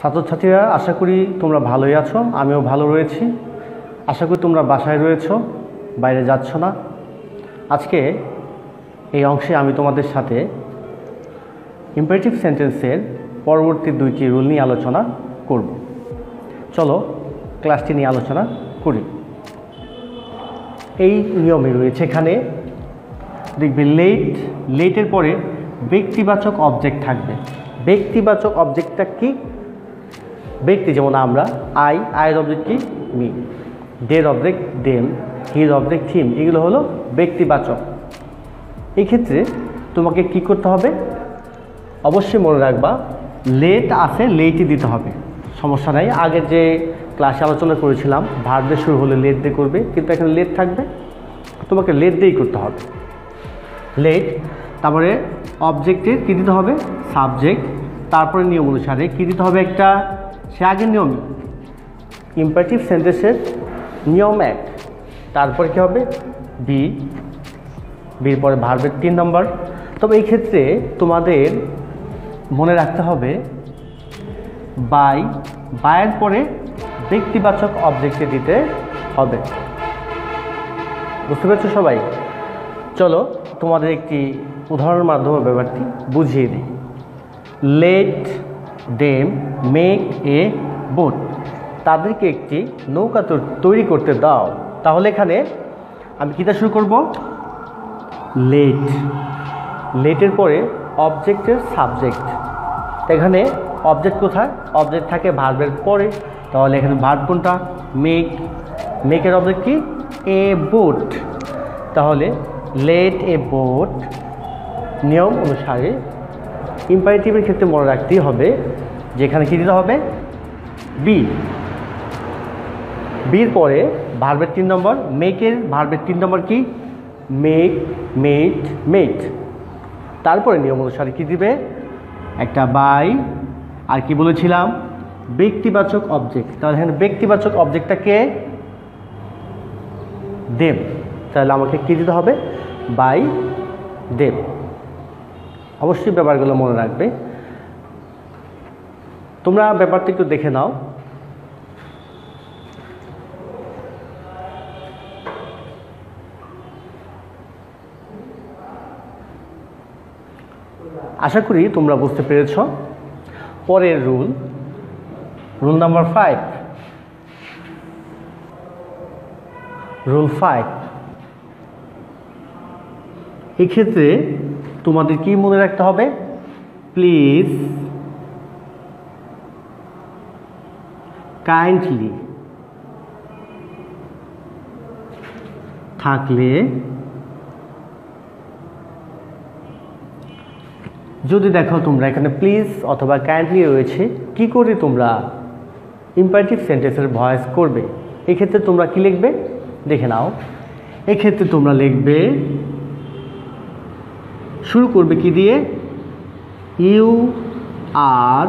ছাত্রছাত্রীরা আশা করি তোমরা ভালোই আছো, আমিও ভালো রয়েছি। আশা করি তোমরা বাসায় রয়েছো, বাইরে যাচ্ছ না। আজকে এই অংশে আমি তোমাদের সাথে ইম্পারেটিভ সেন্টেন্সের পরবর্তী দুইটি রুল নিয়ে আলোচনা করব। চলো ক্লাসটি নিয়ে আলোচনা করি। এই নিয়মে রয়েছে এখানে দেখবে লেটের পরে ব্যক্তিবাচক অবজেক্ট থাকবে। ব্যক্তিবাচক অবজেক্টটা কি? ব্যক্তি যেমন আমরা, আয়ের অবজেক্ট কি? মি। ডের অবজেক্ট দেম, হির অবজেক্ট হিম। এগুলো হলো ব্যক্তিবাচক। এই ক্ষেত্রে তোমাকে কি করতে হবে? অবশ্যই মনে রাখবা, লেট আছে, লেটই দিতে হবে, সমস্যা নাই। আগের যে ক্লাসে আলোচনা করেছিলাম ভার্ব দিয়ে শুরু হলে লেট দিয়ে করবে, কিন্তু এখানে লেট থাকবে, তোমাকে লেট দিয়েই করতে হবে। লেট, তারপরে অবজেক্টের কী দিতে হবে? সাবজেক্ট। তারপরে নিয়ম অনুসারে কী দিতে হবে? একটা সে আগের নিয়ম, ইম্পারেটিভ সেন্টেন্সের নিয়ম 1। তারপরে কী হবে? বির পরে ভার্বের 3 নম্বর। তবে এই ক্ষেত্রে তোমাদের মনে রাখতে হবে বাইয়ের পরে ব্যক্তিবাচক অবজেক্টে দিতে হবে। বুঝতে পেরেছো সবাই? চলো তোমাদের একটি উদাহরণের মাধ্যমে ব্যাপারটি বুঝিয়ে দিই। Let them make a boat. তাদেরকে একটি নৌকা তৈরি করতে দাও। তাহলে এখানে আমি কীটা শুরু করব? লেটের পরে অবজেক্টের সাবজেক্ট। এখানে অবজেক্ট কোথায়? অবজেক্ট থাকে ভার্বের পরে। তাহলে এখানে ভার্ব কোনটা? মেকের অবজেক্ট কি? A boat. তাহলে লেট এ বোট। নিয়ম অনুসারে ইম্পারেটিভের ক্ষেত্রে মনে রাখতেই হবে যেখানে কী দিতে হবে? বির পরে ভার্বের 3 নম্বর। মেকের ভার্বের 3 নম্বর কি? মেক, মেট। তারপরে নিয়ম অনুসারে কী দিবে? একটা বাই, আর কি বলেছিলাম? ব্যক্তিবাচক অবজেক্ট। তাহলে এখানে ব্যক্তিবাচক অবজেক্টটা কে? দেম। তাহলে আমাকে কী দিতে হবে? By them. অবশ্যই ব্যাপারগুলো মনে রাখবে। তোমরা ব্যাপারটা একটু দেখে নাও। আশা করি তোমরা বুঝতে পেরেছ। পরের রুল নাম্বার 5। রুল 5, এক্ষেত্রে তোমাদের কি মনে রাখতে হবে? প্লিজ কাইন্ডলি থাকলে যদি দেখো তোমরা এখানে প্লিজ অথবা কাইন্ডলি রয়েছে, কি করে তোমরা ইম্পারেটিভ সেন্টেন্সের ভয়েস করবে? এক্ষেত্রে তোমরা কি লিখবে? দেখে নাও। এক্ষেত্রে তোমরা লিখবে, শুরু করবে কি দিয়ে? You are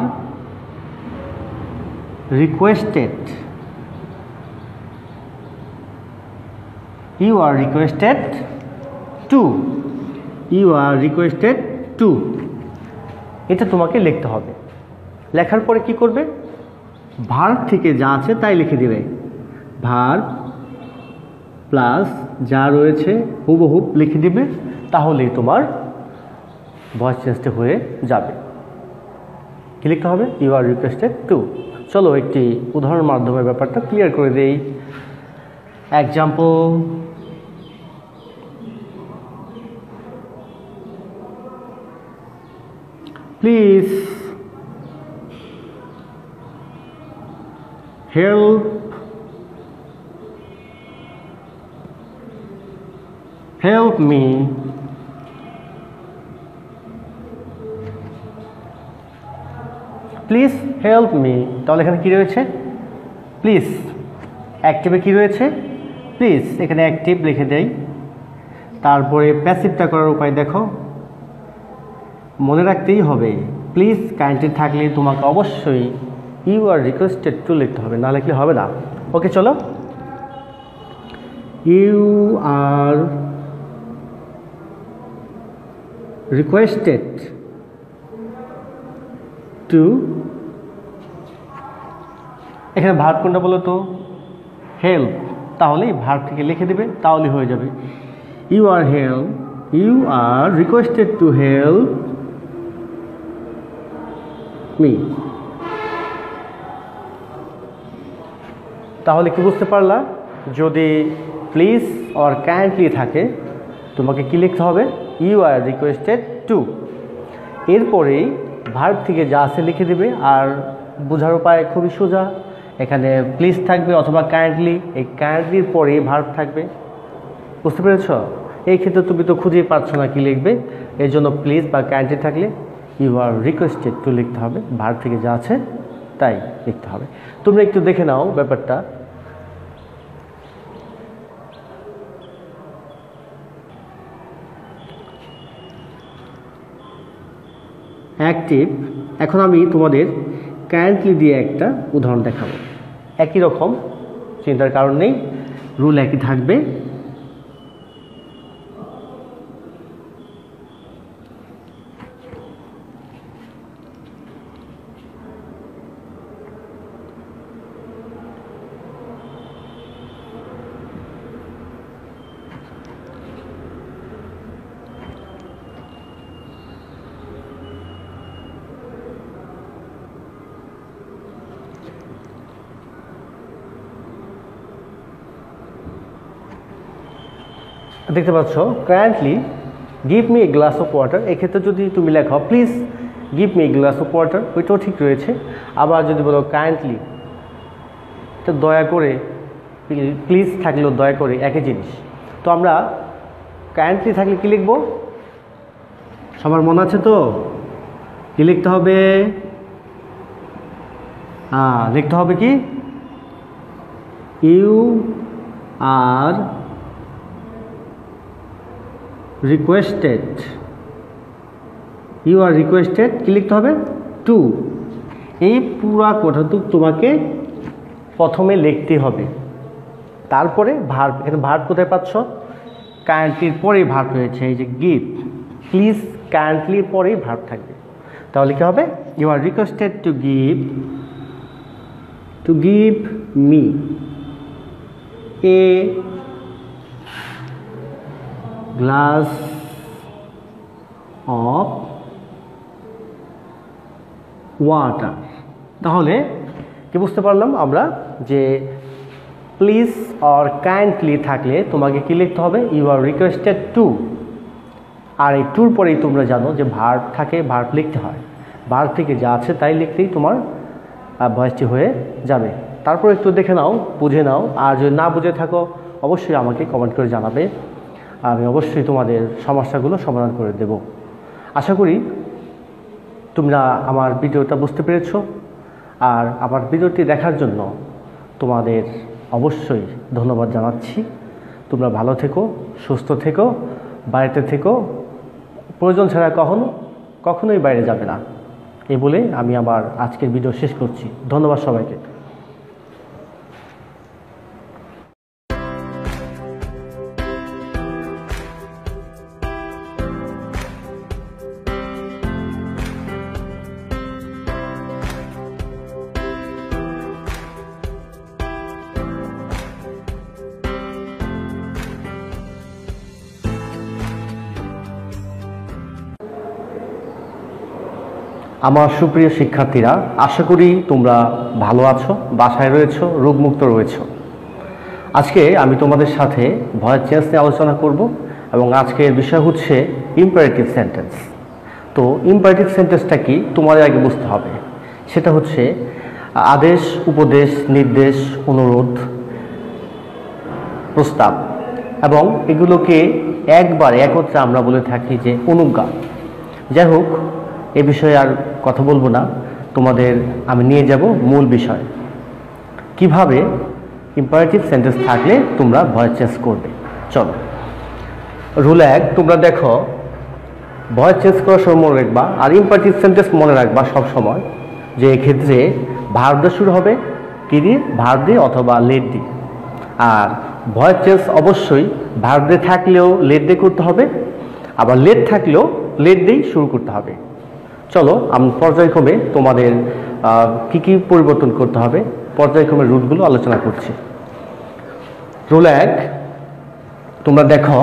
requested. You are requested to. You are requested to. এটা তোমাকে লিখতে হবে। লেখার পরে কি করবে? ভার্ব থেকে যা আছে তাই লিখে দিবে। ভার্ব প্লাস যা রয়েছে হুবহুব লিখে দিবে। তাহলেই তোমার ভয়েস চেঞ্জটা হয়ে যাবে। কি লিখতে হবে? You are requested to. চলো একটি উদাহরণের মাধ্যমে ব্যাপারটা ক্লিয়ার করে দেই। Example, please help me please help me. তাহলে এখানে কি রয়েছে? প্লিজ। অ্যাক্টিভে কি রয়েছে? প্লিজ। এখানে অ্যাক্টিভ লিখে দেই। তারপরে প্যাসিভটা করার উপায় দেখো, মনে রাখতেই হবে প্লিজ কাইন্ডলি থাকলে তোমাকে অবশ্যই ইউ আর রিকোয়েস্টেড টু লিখতে হবে, না লিখলে হবে না। ওকে চলো, ইউ আর রিকোয়েস্টেড to এখানে ভার্ব কোনটা বলো তো? হেল্প। তাহলে ভার্ব থেকে লিখে দেবে, তাহলে হয়ে যাবে you are requested to help me. তাহলে কি বুঝতে পারলা? যদি প্লিজ অর কাইন্ডলি থাকে তোমাকে কি লিখতে হবে? You are requested to. এরপরেই ভার্ব থেকে যা আছে লিখে দেবে। আর বোঝার উপায় খুবই সোজা, এখানে প্লিজ থাকবে অথবা কাইন্ডলি, এই কাইন্ডলির পরে ভার্ব থাকবে। বুঝতে পেরেছ? এই ক্ষেত্রে তুমি তো খুঁজেই পাচ্ছ না কি লিখবে, এর জন্য প্লিজ বা কাইন্ডলি থাকলে ইউ আর রিকোয়েস্টেড টু লিখতে হবে, ভার্ব থেকে যা আছে তাই লিখতে হবে। তোমরা একটু দেখে নাও ব্যাপারটা। অ্যাক্টিভ। এখন আমি তোমাদের কাইন্ডলি দিয়ে একটা উদাহরণ দেখাবো। একই রকম, চিন্তার কারণ নেই, রুল একই থাকবে। দেখতে পাচ্ছ kindly give me a glass of water. এক্ষেত্রে যদি তুমি লেখো please give me a glass of water, ওইটাও ঠিক রয়েছে। আবার যদি বলো কাইন্ডলি, তো দয়া করে, প্লিজ থাকলেও দয়া করে একই জিনিস। তো আমরা কাইন্ডলি থাকলে কি লিখব? সবার মনে আছে তো? কি লিখতে হবে? লিখতে হবে কি? You are requested. You are requested কি লিখতে হবে? টু। এই পুরা কথাটুক তোমাকে প্রথমে লিখতে হবে, তারপরে ভার্ব। এখানে ভার্ব কোথায় পাচ্ছ? কাইন্ডলির পরে ভার্ব রয়েছে, এই যে গিভ। প্লিজ কাইন্ডলির পরেই ভার্ব থাকবে। তাহলে কি হবে? You are requested to give me a glass of water. তাহলে কি বুঝতে পারলাম আমরা যে প্লিজ অর কাইন্ডলি থাকলে তোমাকে কি লিখতে হবে? You are requested to. আর এই টুর পরেই তোমরা জানো যে ভার্ব থাকে, ভার্ব লিখতে হয়। ভার্ব থেকে যা আছে তাই লিখতেই তোমার ভয়েসটি হয়ে যাবে। তারপর একটু দেখে নাও, বুঝে নাও। আর যদি না বুঝে থাকো অবশ্যই আমাকে কমেন্ট করে জানাবে, আমি অবশ্যই তোমাদের সমস্যাগুলো সমাধান করে দেব। আশা করি তোমরা আমার ভিডিওটা বুঝতে পেরেছো। আর আমার ভিডিওটি দেখার জন্য তোমাদের অবশ্যই ধন্যবাদ জানাচ্ছি। তোমরা ভালো থেকো, সুস্থ থেকো, বাড়িতে থেকো, প্রয়োজন ছাড়া কখনোই বাইরে যাবে না। এই বলে আমি আমার আজকের ভিডিও শেষ করছি। ধন্যবাদ সবাইকে। আমার সুপ্রিয় শিক্ষার্থীরা, আশা করি তোমরা ভালো আছো, বাসায় রয়েছো, রোগমুক্ত রয়েছো। আজকে আমি তোমাদের সাথে ভয়েস চেঞ্জ নিয়ে আলোচনা করব এবং আজকের বিষয় হচ্ছে ইম্পারেটিভ সেন্টেন্স। তো ইম্পারেটিভ সেন্টেন্সটা কি তোমাদের আগে বুঝতে হবে। সেটা হচ্ছে আদেশ, উপদেশ, নির্দেশ, অনুরোধ, প্রস্তাব, এবং এগুলোকে একত্রে আমরা বলে থাকি যে অনুজ্ঞা। যাই হোক, এ বিষয়ে আর কথা বলবো না, তোমাদের আমি নিয়ে যাব মূল বিষয়, কিভাবে ইম্পারেটিভ সেন্টেন্স থাকলে তোমরা ভয়েস চেঞ্জ করবে। চলো, রুল 1 তোমরা দেখো, ভয়েস চেঞ্জ করার সময় মনে রাখবা, আর ইম্পারেটিভ সেন্টেন্স মনে রাখবা সব সময় যে এক্ষেত্রে ভার্ব দিয়ে শুরু হবে, কি দিয়ে? ভার্ব দিয়ে অথবা লেট দিয়ে। আর ভয়েস চেঞ্জ অবশ্যই ভার্ব দিয়ে থাকলেও লেট দিয়ে করতে হবে, আবার লেট থাকলেও লেট দিয়েই শুরু করতে হবে। চলো আমি পর্যায়ক্রমে তোমাদের কি কি পরিবর্তন করতে হবে পর্যায়ক্রমে রুলগুলো আলোচনা করছি। রুল 1, তোমরা দেখো,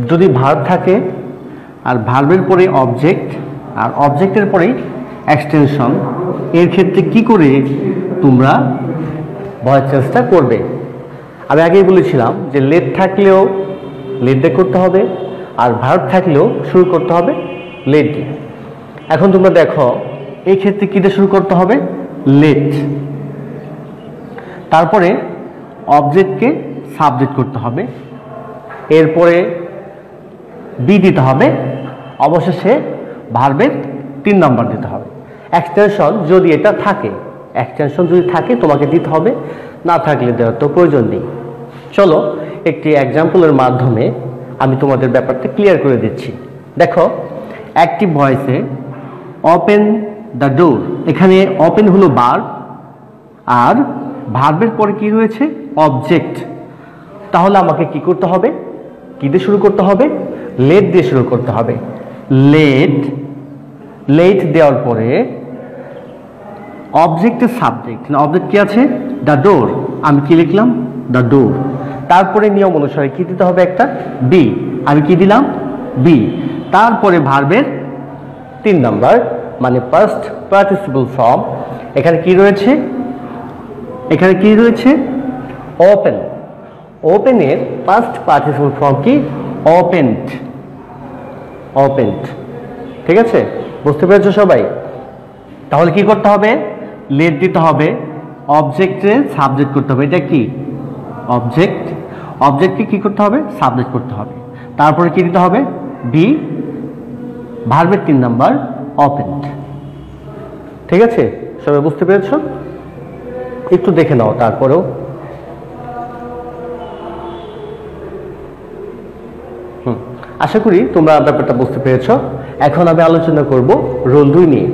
যদি ভার্ব থাকে আর ভার্বের পরে অবজেক্ট আর অবজেক্টের পরে এক্সটেনশন, এর ক্ষেত্রে কি করে তোমরা ভয়েস চেঞ্জটা করবে। আমি আগেই বলেছিলাম যে লেট থাকলেও লেট দিয়ে করতে হবে, আর ভার্ব থাকলেও শুরু করতে হবে লেট দিয়ে। এখন তোমরা দেখো এই ক্ষেত্রে কী দিয়ে শুরু করতে হবে, লেট, তারপরে অবজেক্টকে সাবজেক্ট করতে হবে, এরপরে বি দিতে হবে, অবশেষে ভার্বের 3 নাম্বার দিতে হবে। এক্সটেনশন যদি এটা থাকে, এক্সটেনশন যদি থাকে তোমাকে দিতে হবে, না থাকলে দেওয়ার তো প্রয়োজন নেই। চলো একটি এক্সাম্পলের মাধ্যমে আমি তোমাদের ব্যাপারটা ক্লিয়ার করে দিচ্ছি। দেখো, অ্যাক্টিভ ভয়েসে ওপেন দ্য ডোর, এখানে ওপেন হলো ভার্ব আর ভার্বের পরে কি রয়েছে, অবজেক্ট। তাহলে আমাকে কি করতে হবে, কি দিয়ে শুরু করতে হবে, লেট দিয়ে শুরু করতে হবে। লেট, লেট দেওয়ার পরে অবজেক্টের সাবজেক্ট, অবজেক্ট কি আছে, দ্য ডোর, আমি কি লিখলাম, দ্য ডোর। তারপরে নিয়ম অনুসারে কি দিতে হবে, একটা বি, আমি কি দিলাম, বি। তারপরে ভার্বের 3 নাম্বার মানে পাস্ট পার্টিসিপল ফর্ম, এখানে কি রয়েছে, এখানে কি রয়েছে, ওপেন। ওপেনের পাস্ট পার্টিসিপল ফর্ম কি, ওপেনড, ওপেনড। ঠিক আছে, বুঝতে পেরেছো সবাই? তাহলে কি করতে হবে, লেট দিতে হবে, অবজেক্টে সাবজেক্ট করতে হবে, এটা কি অবজেক্ট, অবজেক্টকে কি করতে হবে, সাবজেক্ট করতে হবে। তারপরে কি দিতে হবে, বি, ভার্বের 3 নাম্বার ওপেনড। ঠিক আছে, সবাই বুঝতে পেরেছো? একটু দেখে নাও তারপরেও। আশা করি তোমরা ব্যাপারটা বুঝতে পেরেছো। এখন আমি আলোচনা করব রোল 2 নিয়ে।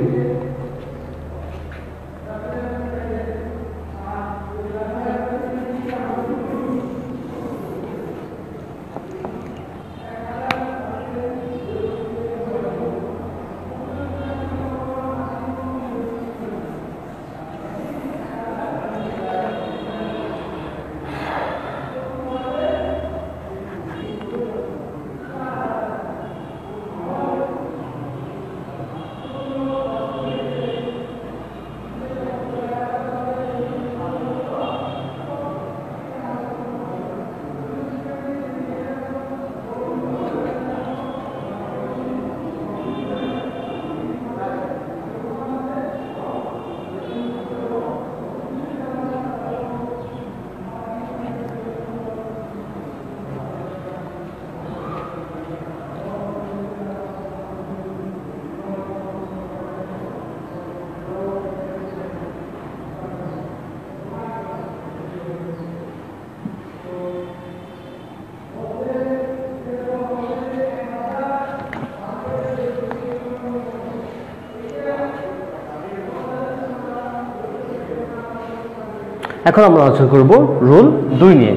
এখন আমরা আলোচনা করব রুল 2 নিয়ে।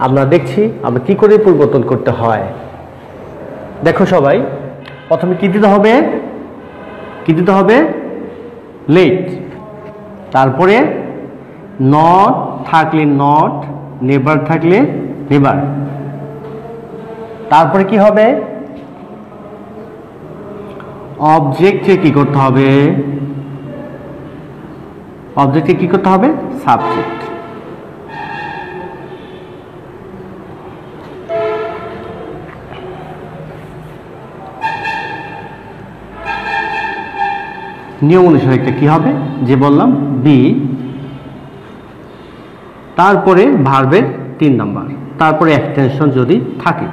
আমরা দেখছি আমরা কি করে পরিবর্তন করতে হয়। দেখো সবাই, প্রথমে কি দিতে হবে, কি দিতে হবে, লেট, তারপরে নট থাকলে নট, নেভার থাকলে নেভার, তারপরে কি হবে, অবজেক্টে কি করতে হবে, অবজেক্টে কি করতে হবে, সাবজেক্ট। নিয়ম অনুসারে একটা কি হবে, যে বললাম বি, তারপরে ভার্বের 3 নাম্বার, তারপরে এক্সটেনশন যদি থাকে।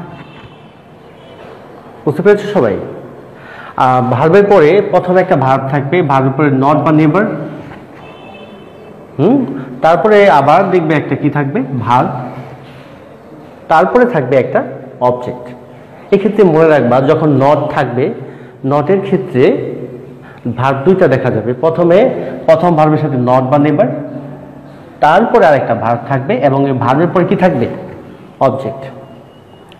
বুঝতে পেরেছো সবাই? ভার্বের পরে প্রথমে একটা ভার্ব থাকবে, ভার্বের পরে নট বা নেভার, তারপরে আবার দেখবে একটা কি থাকবে, ভার্ব, তারপরে থাকবে একটা অবজেক্ট। এক্ষেত্রে মনে রাখবা, যখন নট থাকবে, নটের ক্ষেত্রে ভার্ব 2টা দেখা যাবে। প্রথম ভার্বের সাথে নট বা নেভার, তারপরে আরেকটা ভার্ব থাকবে, এবং এই ভার্বের পরে কি থাকবে, অবজেক্ট,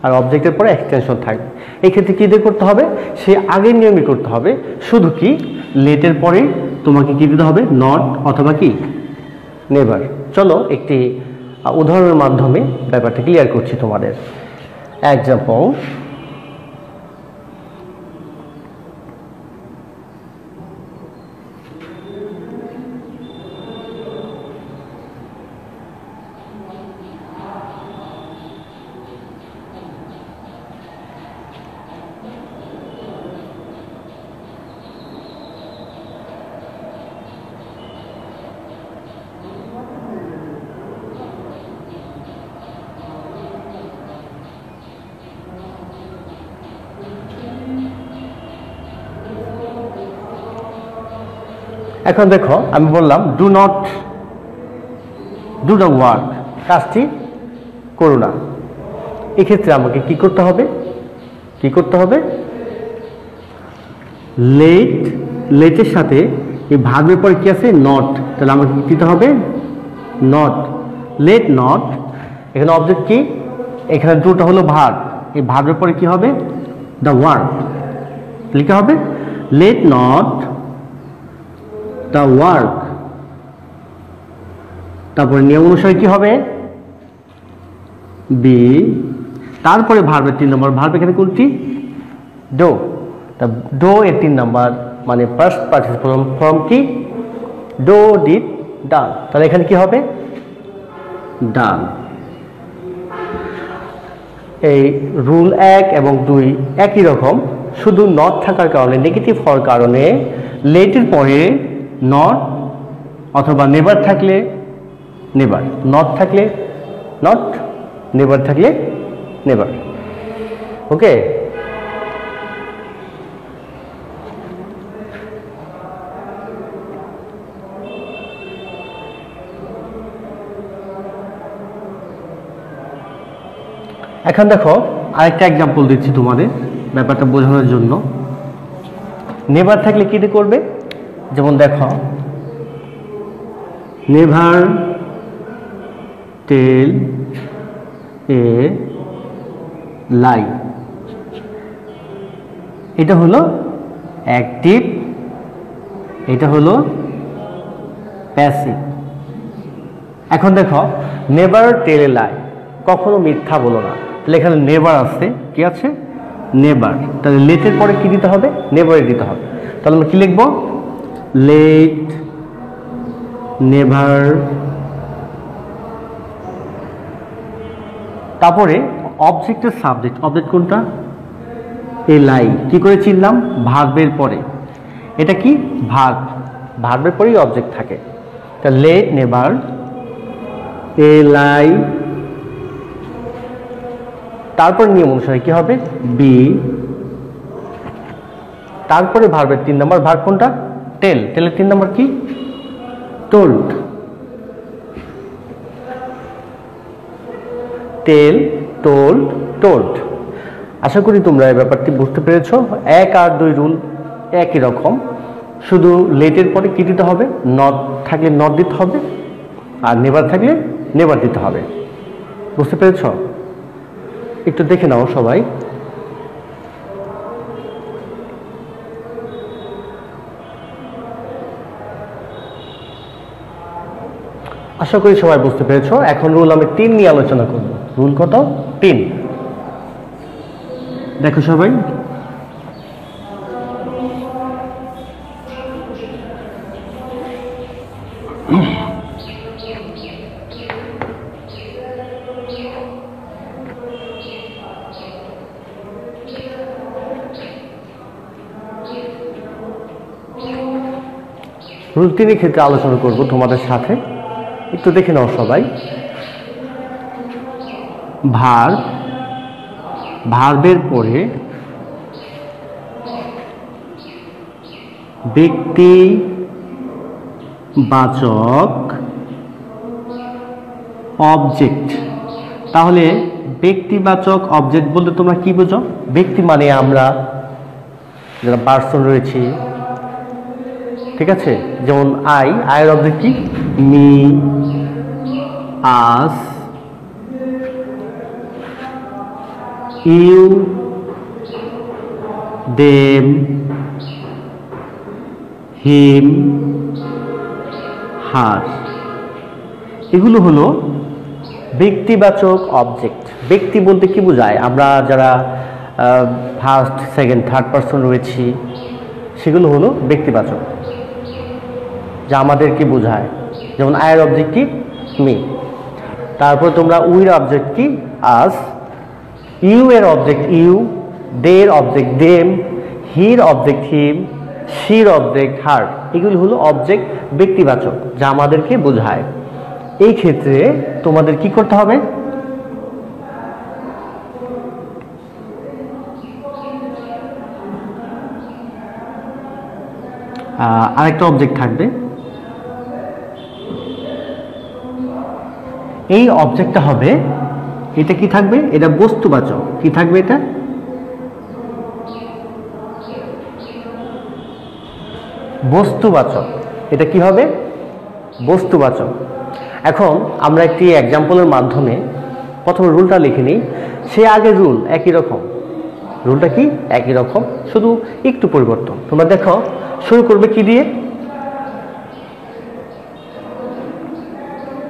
আর অবজেক্টের পরে এক্সটেনশন থাকবে। এই ক্ষেত্রে কি দিয়ে করতে হবে, সে আগের নিয়মই করতে হবে, শুধু কি লেটের পরে তোমাকে কি দিতে হবে? নট অথবা কি নেভার। চলো একটি উদাহরণের মাধ্যমে ব্যাপারটা ক্লিয়ার করছি তোমাদের। এক্সাম্পল, এখন দেখো আমি বললাম do not do the work, কাজটি করো না। এক্ষেত্রে আমাকে কি করতে হবে? কি করতে হবে? লেট, লেটের সাথে এই ভার্বের পরে কি আছে? নট। তাহলে আমাকে কি দিতে হবে? নট। লেট নট, এখানে অবজেক্ট কি? এখানে ডুটা হলো ভার্ব, এই ভার্বের পরে কি হবে? The work. লিখতে হবে লেট নট দ্য ওয়ার্ক। তারপরে নিয়ম অনুসারে কি হবে? বি, তারপরে ভার্বের 3 নম্বর ভার্ব এখানে কোনটি? ডো। তা ডো এর 3 নম্বর মানে ফার্স্ট পার্টিসিপল ফর্ম কি? ডো, ডিড, ডান। তাহলে এখানে কি হবে? ডান। এই রুল 1 এবং 2 একই রকম, শুধু নট থাকার কারণে, নেগেটিভ হওয়ার কারণে লেটের পরে নট অথবা নেভার থাকলে নেভার, নট থাকলে নট, নেভার থাকলে নেভার। ওকে, এখন দেখো আরেকটা এক্সাম্পল দিচ্ছি তোমাদের ব্যাপারটা বোঝানোর জন্য। নেভার থাকলে কি করবে? যেমন দেখো, নেভার টেল এ লাই, এটা হলো অ্যাক্টিভ, এটা হলো প্যাসিভ। এখন দেখো নেভার টেল এ লাই, কখনো মিথ্যা বলো না। তাহলে এখানে নেভার আছে, কি আছে? নেভার। তাহলে লেটের পরে কি দিতে হবে? নেভারে দিতে হবে। তাহলে আমরা কি লিখব? লেট নেভার, তারপরে অবজেক্টের সাবজেক্ট, অবজেক্ট কোনটা? এ লাই। কি করে চিনলাম? ভার্বের পরে। এটা কি? ভার্ব, ভার্বের পরেই অবজেক্ট থাকে। তা লেট নেভার এ লাই, তারপর নিয়ম অনুসারে কি হবে? বি, তারপরে ভার্বের 3 নম্বর ভার্ব কোনটা? টেল। টেলের 3 নম্বর কি? টোল্ড। টেল, টোল্ড, টোল্ড। আশা করি তোমরা এই ব্যাপারটি বুঝতে পেরেছো। 1 আর 2 রুল একই রকম, শুধু লেটের পরে কি দিতে হবে? নট থাকলে নট দিতে হবে, আর নেভার থাকলে নেভার দিতে হবে। বুঝতে পেরেছো? একটু দেখে নাও সবাই। আশা করি সবাই বুঝতে পেরেছো। এখন রুল আমি 3 নিয়ে আলোচনা করব। রুল কত? 3। দেখো সবাই, রুল 3 ক্ষেত্রে আলোচনা করব তোমাদের সাথে। একটু দেখে নাও সবাই। ভার্ব, ভার্বের পরে ব্যক্তি বাচক অবজেক্ট। তাহলে ব্যক্তিবাচক অবজেক্ট বলতে তোমরা কি বোঝো? ব্যক্তি মানে আমরা যারা পার্সন রয়েছি, ঠিক আছে? যেমন আই, আয়ের অবজেক্ট কি? মি, আস, ইউ, দেম, হিম, হার, এগুলো হলো ব্যক্তিবাচক অবজেক্ট। ব্যক্তি বলতে কি বোঝায়? আমরা যারা ফার্স্ট, সেকেন্ড, থার্ড পারসন রয়েছি, সেগুলো হলো ব্যক্তিবাচক, যা আমাদেরকে বোঝায়। যেমন আয়ের অবজেক্ট কি? মি। তারপর তোমরা উইর অবজেক্ট কি? আস। ইউ এর অবজেক্ট ইউ, দের অবজেক্ট দেম, হির অবজেক্ট হিম, শির অবজেক্ট হার। এগুলো হলো অবজেক্ট ব্যক্তিবাচক, যা আমাদেরকে বোঝায়। এই ক্ষেত্রে তোমাদের কি করতে হবে? আরেকটা অবজেক্ট থাকবে, এই অবজেক্টটা হবে, এটা কি থাকবে? এটা বস্তুবাচক। কি থাকবে? এটা বস্তুবাচক। এটা কি হবে? বস্তুবাচক। এখন আমরা একটি এক্সাম্পলের মাধ্যমে প্রথমে রুলটা লিখে নিই। সে আগে রুল একই রকম, রুলটা কি? একই রকম, শুধু একটু পরিবর্তন। তোমরা দেখো, শুরু করবে কি দিয়ে?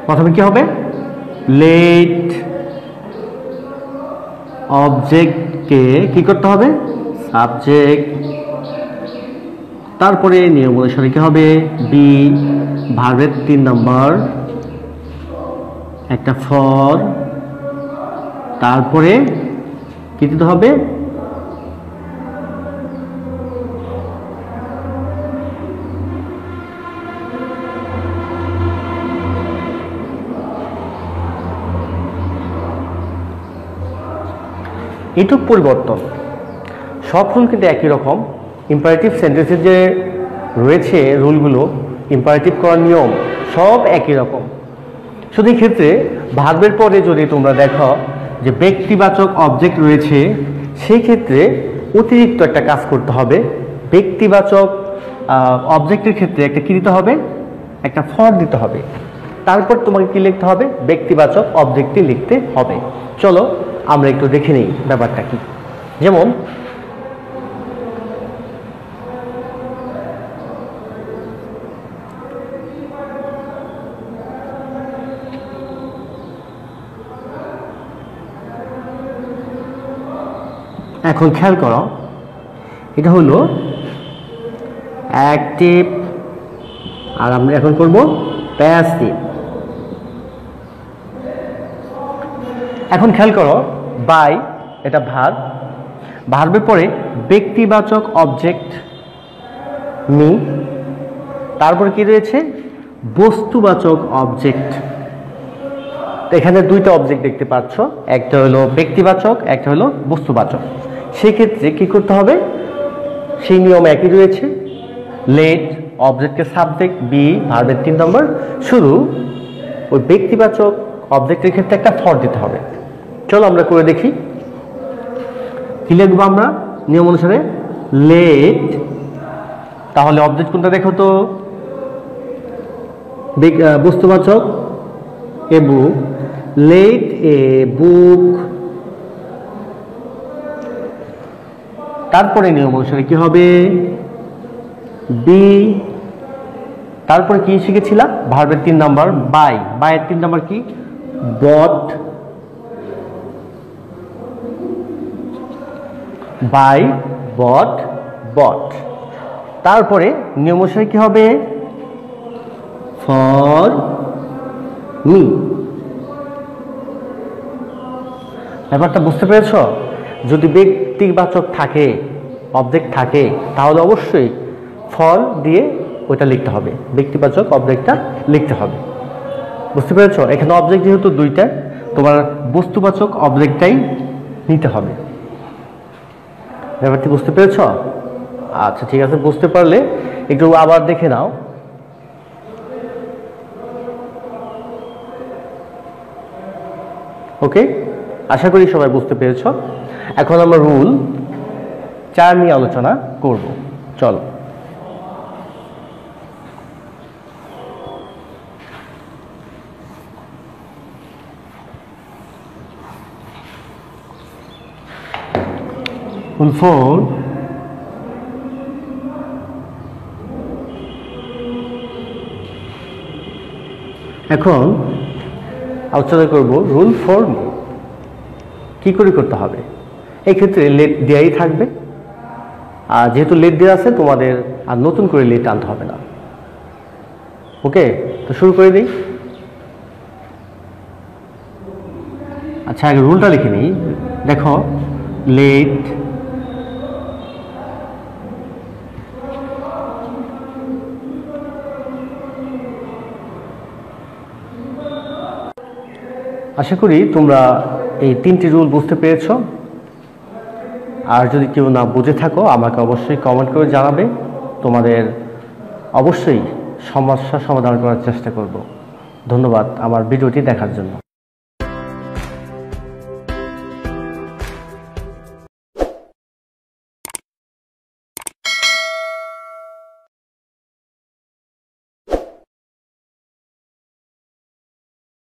প্রথমে কি হবে? লেট অবজেক্টকে কি করতে হবে? সাবজেক্ট। তারপরে নিয়ম অনুসারে কি হবে? বি, ভার্বের 3 নম্বর, একটা ফর, তারপরে কি দিতে হবে? এটুক পরিবর্তন। সব রুল কিন্তু একই রকম। ইম্পারেটিভ সেন্টেন্সের যে রয়েছে রুলগুলো, ইম্পারেটিভ করার নিয়ম সব একই রকম। শুধু এই ক্ষেত্রে ভার্বের পরে যদি তোমরা দেখো যে ব্যক্তিবাচক অবজেক্ট রয়েছে, সেই ক্ষেত্রে অতিরিক্ত একটা কাজ করতে হবে। ব্যক্তিবাচক অবজেক্টের ক্ষেত্রে একটা কি দিতে হবে? একটা ফর দিতে হবে। তারপর তোমাকে কি লিখতে হবে? ব্যক্তিবাচক অবজেক্টটি লিখতে হবে। চলো আমরা একটু দেখে নিই ব্যাপারটা কি। যেমন এখন খেয়াল করো, এটা হলো অ্যাক্টিভ, আর আমরা এখন করব প্যাসিভ। এখন খেয়াল করো, বাই এটা ভার্ব, ভার্বের পরে ব্যক্তিবাচক অবজেক্ট মি, তারপরে কি রয়েছে? বস্তুবাচক অবজেক্ট। এখানে দুইটা অবজেক্ট দেখতে পাচ্ছ, একটা হলো ব্যক্তিবাচক, একটা হলো বস্তুবাচক। সেক্ষেত্রে কি করতে হবে? সেই নিয়ম একই রয়েছে। লেট অবজেক্টের সাবজেক্ট বি, ভার্বের 3 নম্বর, শুধু ওই ব্যক্তিবাচক অবজেক্টের ক্ষেত্রে একটা ফর দিতে হবে। চলো আমরা করে দেখি। কি লিখবো আমরা নিয়ম অনুসারে? লেট, তাহলে অবজেক্ট কোনটা দেখো তো? বস্তুবাচক এ বুক, লেট এ বুক। তারপরে নিয়ম অনুসারে কি হবে? বি, তারপরে কি শিখেছিলাম? ভার্বের 3 নম্বর বাই, বাইয়ের 3 নম্বর কি? বট, বাই, বট, বট। তারপরে নিয়ম অনুসারে কি হবে? For me. ব্যাপারটা বুঝতে পেরেছ? যদি ব্যক্তিবাচক থাকে, অবজেক্ট থাকে, তাহলে অবশ্যই ফর দিয়ে ওইটা লিখতে হবে, ব্যক্তিবাচক অবজেক্টটা লিখতে হবে। বুঝতে পেরেছ? এখানে অবজেক্ট যেহেতু দুইটা, তোমার বস্তুবাচক অবজেক্টটাই নিতে হবে। ব্যাপারটি বুঝতে পেরেছ? আচ্ছা ঠিক আছে, বুঝতে পারলে একটু আবার দেখে নাও। ওকে, আশা করি সবাই বুঝতে পেরেছ। এখন আমরা রুল 4 নিয়ে আলোচনা করব। চলো। Rule 4, এখন আলোচনা করব রুল ফর মি। কী করে করতে হবে? এই ক্ষেত্রে লেট দেয়াই থাকবে, আর যেহেতু লেট দেওয়া আছে তোমাদের আর নতুন করে লেট আনতে হবে না। ওকে, তো শুরু করে দিই। আচ্ছা, আগে রুলটা লিখে নিই। দেখো, লেট আশা করি তোমরা এই 3টি রুল বুঝতে পেরেছ। আর যদি কেউ না বুঝে থাকো আমাকে অবশ্যই কমেন্ট করে জানাবে, তোমাদের অবশ্যই সমস্যা সমাধান করার চেষ্টা করব। ধন্যবাদ আমার ভিডিওটি দেখার জন্য।